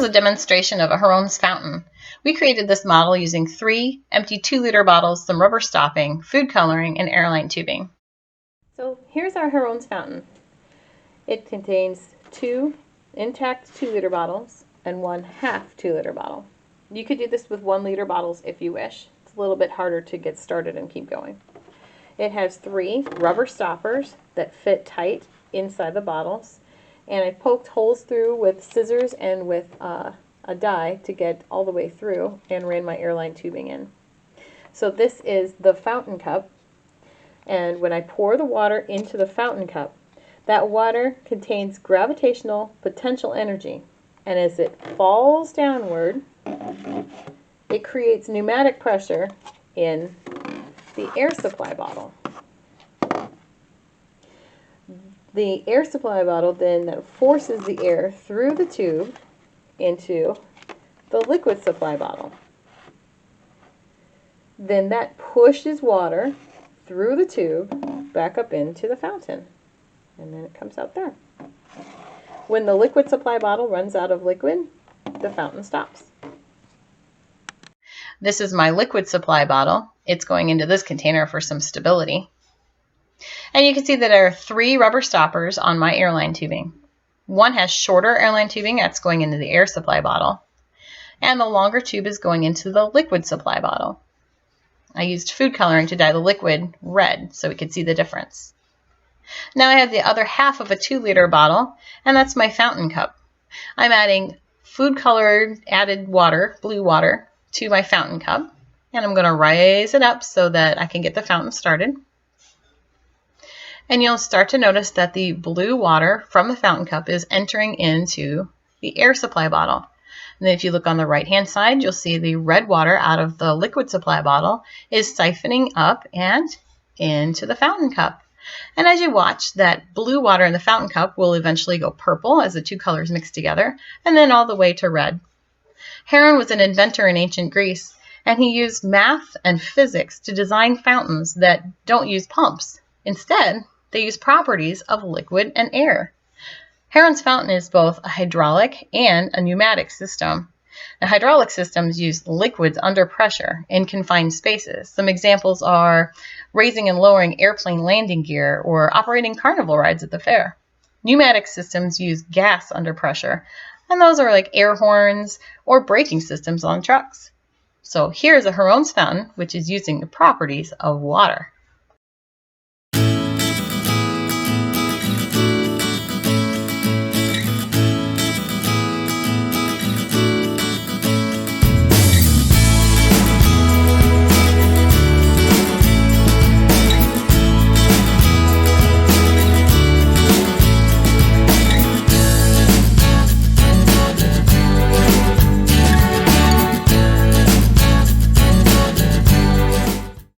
is a demonstration of a Heron's fountain. We created this model using 3 empty 2-liter bottles, some rubber stopping, food coloring, and airline tubing. So here's our Heron's fountain. It contains 2 intact 2-liter bottles and 1 half 2-liter bottle. You could do this with 1-liter bottles if you wish. It's a little bit harder to get started and keep going. It has 3 rubber stoppers that fit tight inside the bottles, and I poked holes through with scissors and with a die to get all the way through and ran my airline tubing in. So this is the fountain cup, and when I pour the water into the fountain cup, that water contains gravitational potential energy, and as it falls downward, it creates pneumatic pressure in the air supply bottle. The air supply bottle then forces the air through the tube into the liquid supply bottle. Then that pushes water through the tube back up into the fountain, and then it comes out there. When the liquid supply bottle runs out of liquid, the fountain stops. This is my liquid supply bottle. It's going into this container for some stability. And you can see that there are 3 rubber stoppers on my airline tubing. One has shorter airline tubing that's going into the air supply bottle, and the longer tube is going into the liquid supply bottle. I used food coloring to dye the liquid red so we could see the difference. Now I have the other half of a 2-liter bottle, and that's my fountain cup. I'm adding food colored added water, blue water, to my fountain cup, and I'm going to raise it up so that I can get the fountain started. And you'll start to notice that the blue water from the fountain cup is entering into the air supply bottle. And then if you look on the right-hand side, you'll see the red water out of the liquid supply bottle is siphoning up and into the fountain cup. And as you watch, that blue water in the fountain cup will eventually go purple as the 2 colors mix together, and then all the way to red. Heron was an inventor in ancient Greece, and he used math and physics to design fountains that don't use pumps. Instead, they use properties of liquid and air. Heron's fountain is both a hydraulic and a pneumatic system. Now, hydraulic systems use liquids under pressure in confined spaces. Some examples are raising and lowering airplane landing gear or operating carnival rides at the fair. Pneumatic systems use gas under pressure, and those are like air horns or braking systems on trucks. So here's a Heron's fountain, which is using the properties of water.